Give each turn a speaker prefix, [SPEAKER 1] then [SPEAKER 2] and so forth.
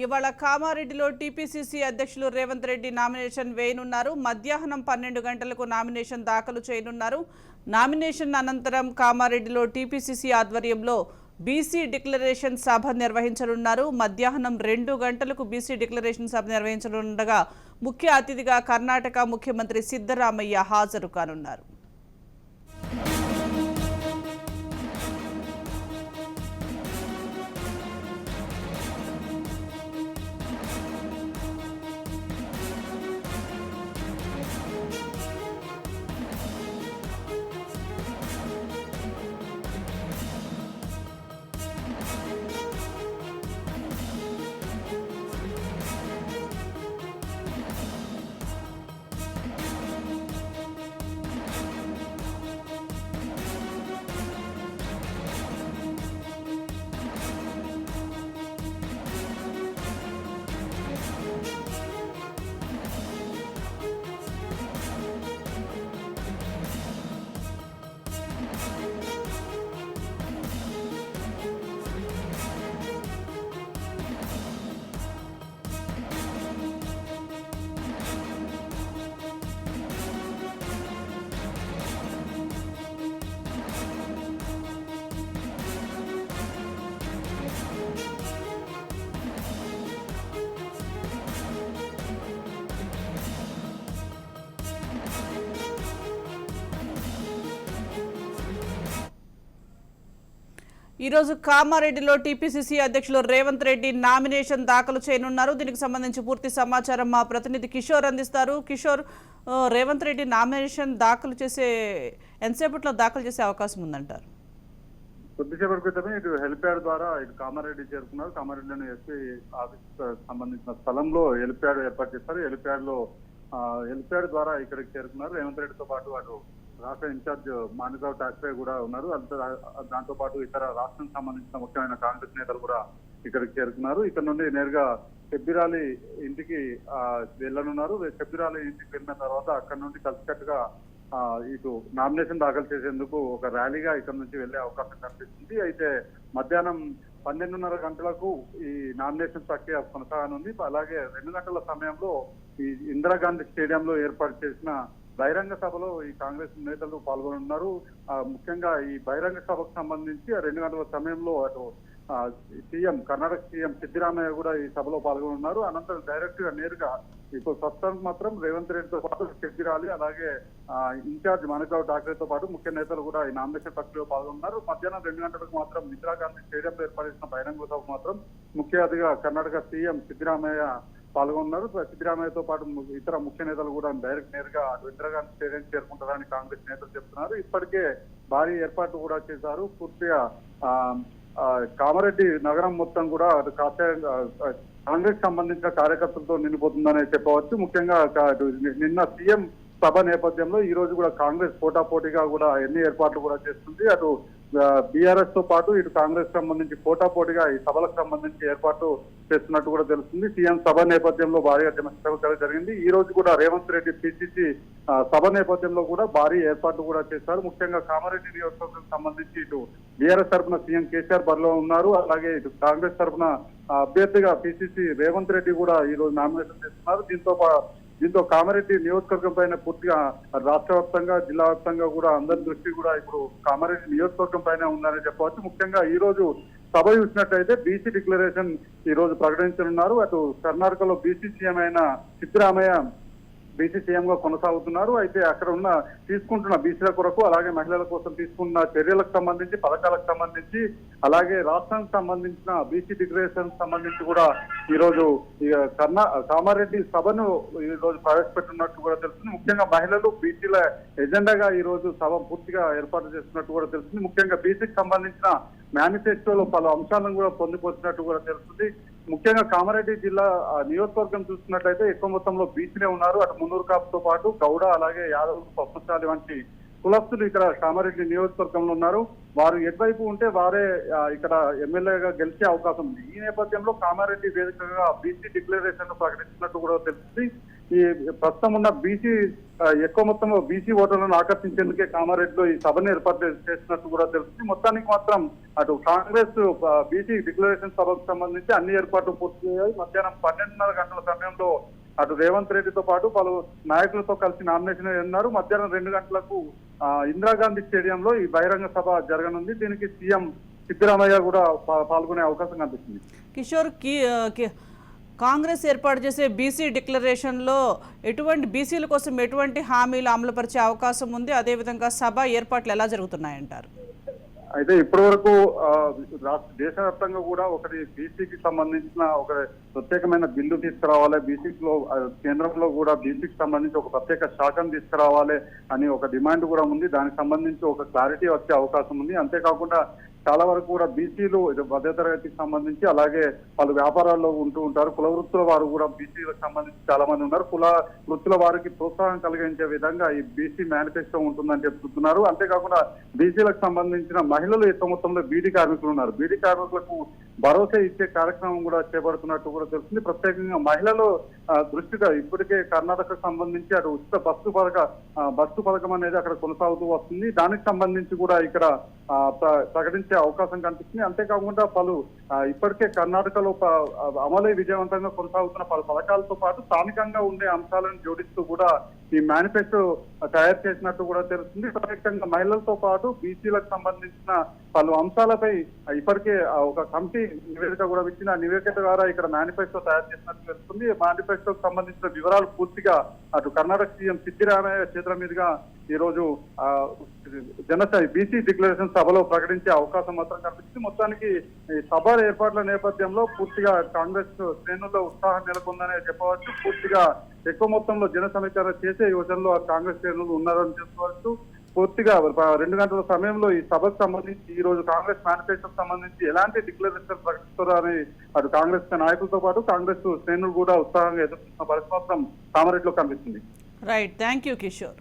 [SPEAKER 1] ఇవాళ కామారెడ్డిలో టీపీసీసీ అధ్యక్షులు రేవంత్ రెడ్డి నామినేషన్ వేయనున్నారు. మధ్యాహ్నం 12 గంటలకు నామినేషన్ దాఖలు చేయనున్నారు. నామినేషన్ అనంతరం కామారెడ్డిలో టీపీసీసీ ఆధ్వర్యంలో బీసీ డిక్లరేషన్ సభ నిర్వహించనున్నారు. మధ్యాహ్నం 2 గంటలకు బీసీ డిక్లరేషన్ సభ నిర్వహించనుండగా ముఖ్య అతిథిగా కర్ణాటక ముఖ్యమంత్రి సిద్ధరామయ్య హాజరు కానున్నారు. ఈరోజు కామారెడ్డిలో టీపీసీసీ అధ్యక్షులు రేవంత్ రెడ్డి నామినేషన్ దాఖలు చేయనున్నారు. దీనికి సంబంధించి పూర్తి సమాచారం మా ప్రతినిధి కిషోర్ అందిస్తారు. కిషోర్, రేవంత్ రెడ్డి నామినేషన్ ఎంతసేపట్లో దాఖలు చేసే అవకాశం ఉందంటారు?
[SPEAKER 2] కొద్దిసేపటి క్రితమే ఇటు హెలిప్యాడ్ ద్వారా ఇటు కామారెడ్డి చేరుకున్నారు. కామారెడ్డిలోని ఎస్పీ ఆఫీస్ సంబంధించిన స్థలంలో హెలిప్యాడ్ ఏర్పాటు చేస్తారు. హెలిప్యాడ్ ద్వారా ఇక్కడికి చేరుకున్నారు. రేవంత్ రెడ్డితో పాటు అటు రాష్ట్ర ఇన్ఛార్జ్ మాణిక్రావు ఠాక్రే కూడా ఉన్నారు. దాంతో పాటు ఇతర రాష్ట్రం సంబంధించిన ముఖ్యమైన కాంగ్రెస్ నేతలు కూడా ఇక్కడికి చేరుకున్నారు. ఇక్కడ నుండి నేరుగా షబ్బీర్ ఇంటికి వెళ్ళనున్నారు. షబ్బీర్ ఇంటికి వెళ్ళిన తర్వాత అక్కడ నుండి కలిసికట్టుగా ఇటు నామినేషన్ దాఖలు చేసేందుకు ఒక ర్యాలీగా ఇక్కడ నుంచి వెళ్లే అవకాశం కనిపిస్తుంది. అయితే మధ్యాహ్నం 12:30 గంటలకు ఈ నామినేషన్ ప్రక్రియ కొనసాగనుంది. అలాగే 2 గంటల సమయంలో ఈ ఇందిరాగాంధీ స్టేడియంలో ఏర్పాటు చేసిన బహిరంగ సభలో ఈ కాంగ్రెస్ నేతలు పాల్గొనున్నారు. ముఖ్యంగా ఈ బహిరంగ సభకు సంబంధించి 2 గంటల సమయంలో అటు కర్ణాటక సీఎం సిద్ధరామయ్య కూడా ఈ సభలో పాల్గొనున్నారు. అనంతరం డైరెక్ట్ గా నేరుగా ఇప్పుడు ప్రస్తుతానికి మాత్రం రేవంత్ రెడ్డితో పాటు షబ్బీర్ అలాగే ఇన్ఛార్జ్ మాణిక్రావు ఠాక్రేతో పాటు ముఖ్య నేతలు కూడా ఈ నామినేషన్ ప్రక్రియలో పాల్గొన్నారు. మధ్యాహ్నం 2 గంటలకు మాత్రం ఇందిరాగాంధీ స్టేడియంలో ఏర్పాటు చేసిన బహిరంగ సభకు మాత్రం ముఖ్య అతిథిగా కర్ణాటక సీఎం సిద్ధరామయ్య పాల్గొన్నారు. సిద్ధరామయ్యతో పాటు ఇతర ముఖ్య నేతలు కూడా నేరుగా ఇందిరాగాంధీ స్టేడియం చేరుకుంటారని కాంగ్రెస్ నేతలు చెప్తున్నారు. ఇప్పటికే భారీ ఏర్పాట్లు కూడా చేశారు. పూర్తిగా కామారెడ్డి నగరం మొత్తం కూడా కాంగ్రెస్ సంబంధించిన కార్యకర్తలతో నిండిపోతుందనే చెప్పవచ్చు. ముఖ్యంగా నిన్న సీఎం సభ నేపథ్యంలో ఈ రోజు కూడా కాంగ్రెస్ పోటాపోటీగా కూడా ఎన్ని ఏర్పాట్లు కూడా చేస్తుంది. అటు బీఆర్ఎస్ తో పాటు ఇటు కాంగ్రెస్ సంబంధించి పోటాపోటీగా ఈ సభలకు సంబంధించి ఏర్పాట్లు చేస్తున్నట్టు కూడా తెలుస్తుంది. సీఎం సభ నేపథ్యంలో భారీగా జనసభ జరిగింది. ఈ రోజు కూడా రేవంత్ రెడ్డి పిసిసి సభ నేపథ్యంలో కూడా భారీ ఏర్పాట్లు కూడా చేశారు. ముఖ్యంగా కామారెడ్డి నియోజకవర్గం సంబంధించి ఇటు బీఆర్ఎస్ తరఫున సీఎం కేసీఆర్ బరిలో ఉన్నారు. అలాగే ఇటు కాంగ్రెస్ తరఫున అభ్యర్థిగా పిసిసి రేవంత్ రెడ్డి కూడా ఈ రోజు నామినేషన్ చేస్తున్నారు. దీంతో కామారెడ్డి నియోజకవర్గం పైన పూర్తిగా రాష్ట్ర వ్యాప్తంగా జిల్లా వ్యాప్తంగా కూడా అందరి దృష్టి కూడా ఇప్పుడు కామారెడ్డి నియోజకవర్గం పైన ఉందని చెప్పవచ్చు. ముఖ్యంగా ఈ రోజు సభ చూసినట్లయితే బీసీ డిక్లరేషన్ ఈ రోజు ప్రకటించనున్నారు. అటు కర్ణాటకలో బీసీ సీఎం అయిన సిద్ధరామయ్య బీసీ సీఎం గా కొనసాగుతున్నారు. అయితే అక్కడ తీసుకుంటున్న బీసీల కొరకు అలాగే మహిళల కోసం తీసుకున్న చర్యలకు సంబంధించి పథకాలకు సంబంధించి అలాగే రాష్ట్రానికి సంబంధించిన బీసీ డిక్లరేషన్ సంబంధించి కూడా ఈ రోజు కామారెడ్డి సభను ఈ రోజు ప్రవేశపెట్టున్నట్టు కూడా తెలుస్తుంది. ముఖ్యంగా మహిళలు బీసీల ఎజెండాగా ఈ రోజు సభ పూర్తిగా ఏర్పాటు చేస్తున్నట్టు కూడా తెలుస్తుంది. ముఖ్యంగా బీసీకి సంబంధించిన మేనిఫెస్టోలో పలు అంశాలను కూడా పొందుపరిచినట్టు కూడా తెలుస్తుంది. ముఖ్యంగా కామారెడ్డి జిల్లా నియోజకవర్గం చూస్తున్నట్లయితే ఎక్కువ మొత్తంలో బీసీలే ఉన్నారు. అటు మున్నూరు కాపుతో పాటు గౌడ అలాగే యాదవ్ పద్మశాలి వంటి కులస్తులు ఇక్కడ కామారెడ్డి నియోజకవర్గంలో ఉన్నారు. వారు ఎటువైపు ఉంటే వారే ఇక్కడ ఎమ్మెల్యేగా గెలిచే అవకాశం ఉంది. ఈ నేపథ్యంలో కామారెడ్డి వేదికగా బీసీ డిక్లరేషన్ ప్రకటించినట్టు కూడా తెలుస్తుంది. ఈ ప్రస్తుతం ఉన్న బీసీ ఎక్కువ మొత్తంలో బీసీ ఓటర్లను ఆకర్షించేందుకే కామారెడ్డిలో ఈ సభను ఏర్పాటు చేసినట్టు కూడా తెలుస్తుంది. మొత్తానికి మాత్రం అటు కాంగ్రెస్ బీసీ డిక్లరేషన్ సభకు సంబంధించి అన్ని ఏర్పాట్లు పూర్తి అయ్యాయి. మధ్యాహ్నం 12:30 గంటల సమయంలో అటు రేవంత్ రెడ్డితో పాటు పలు నాయకులతో కలిసి నామినేషన్ ఉన్నారు. మధ్యాహ్నం 2 గంటలకు ఇందిరాగాంధీ స్టేడియంలో ఈ బహిరంగ సభ జరగనుంది. దీనికి సీఎం సిద్ధరామయ్య కూడా పాల్గొనే అవకాశం కనిపిస్తుంది.
[SPEAKER 1] కిషోర్, కాంగ్రెస్ ఏర్పాటు చేసే బీసీ డిక్లరేషన్లో బీసీల కోసం ఎటువంటి హామీలు అమలుపరిచే అవకాశం ఉంది? అదేవిధంగా సభ ఏర్పాట్లు ఎలా జరుగుతున్నాయంటారు?
[SPEAKER 2] అయితే ఇప్పటి వరకు దేశవ్యాప్తంగా కూడా ఒకటి బీసీకి సంబంధించిన ఒక ప్రత్యేకమైన బిల్లు తీసుకురావాలి, బీసీలో కేంద్రంలో కూడా బీసీకి సంబంధించి ఒక ప్రత్యేక శాఖను తీసుకురావాలి అని ఒక డిమాండ్ కూడా ఉంది. దానికి సంబంధించి ఒక క్లారిటీ వచ్చే అవకాశం ఉంది. అంతేకాకుండా చాలా వరకు కూడా బీసీలు మధ్యతరగతికి సంబంధించి అలాగే వాళ్ళు వ్యాపారాల్లో ఉంటూ ఉంటారు. కుల వృత్తుల వారు కూడా బీసీలకు సంబంధించి చాలా మంది ఉన్నారు. కుల వృత్తుల వారికి ప్రోత్సాహం కలిగించే విధంగా ఈ బీసీ మేనిఫెస్టో ఉంటుందని చెప్తున్నారు. అంతేకాకుండా బీసీలకు సంబంధించిన మహిళలు ఎక్కువ మొత్తంలో బీడీ కార్మికులు ఉన్నారు. బీడీ కార్మికులకు భరోసా ఇచ్చే కార్యక్రమం కూడా చేపడుతున్నట్టు కూడా తెలుస్తుంది. ప్రత్యేకంగా మహిళలు దృష్టిగా ఇప్పటికే కర్ణాటకకు సంబంధించి అటు ఉచిత బస్సు పథకం అనేది అక్కడ కొనసాగుతూ వస్తుంది. దానికి సంబంధించి కూడా ఇక్కడ ప్రకటించే అవకాశం కనిపిస్తుంది. అంతేకాకుండా పలు ఇప్పటికే కర్ణాటకలో అమలై విజయవంతంగా కొనసాగుతున్న పలు పథకాలతో పాటు స్థానికంగా ఉండే అంశాలను జోడిస్తూ కూడా ఈ మేనిఫెస్టో తయారు చేసినట్టు కూడా తెలుస్తుంది. ప్రత్యేకంగా మహిళలతో పాటు బీసీలకు సంబంధించిన పలు అంశాలపై ఇప్పటికే ఒక కమిటీ నివేదిక కూడా ఇచ్చిన నివేదిక ద్వారా ఇక్కడ మేనిఫెస్టో తయారు చేసినట్టు తెలుస్తుంది. మేనిఫెస్టోకి సంబంధించిన వివరాలు పూర్తిగా అటు కర్ణాటక సీఎం సిద్ధరామయ్య చేతుల మీదుగా ఈ రోజు బీసీ డిక్లరేషన్ సభలో ప్రకటించే అవకాశం మాత్రం కనిపిస్తుంది. మొత్తానికి ఈ సభ ఏర్పాట్ల నేపథ్యంలో పూర్తిగా కాంగ్రెస్ శ్రేణుల్లో ఉత్సాహం నెలకొందనే చెప్పవచ్చు. పూర్తిగా ఎక్కువ మొత్తంలో జన సమీకరణ చేసే యోజనలో కాంగ్రెస్ శ్రేణులు ఉన్నారని చెప్పవచ్చు. పూర్తిగా 2 గంటల సమయంలో ఈ సభకు సంబంధించి ఈ రోజు కాంగ్రెస్ మేనిఫెస్టోకి సంబంధించి ఎలాంటి డిక్లరేషన్ ప్రకటిస్తారని అటు కాంగ్రెస్ నాయకులతో పాటు కాంగ్రెస్ శ్రేణులు కూడా ఉత్సాహంగా ఎదుర్కొన్న పరిస్థితి మాత్రం కామారెడ్డిలో కనిపిస్తుంది.
[SPEAKER 1] Right, thank you Kishore.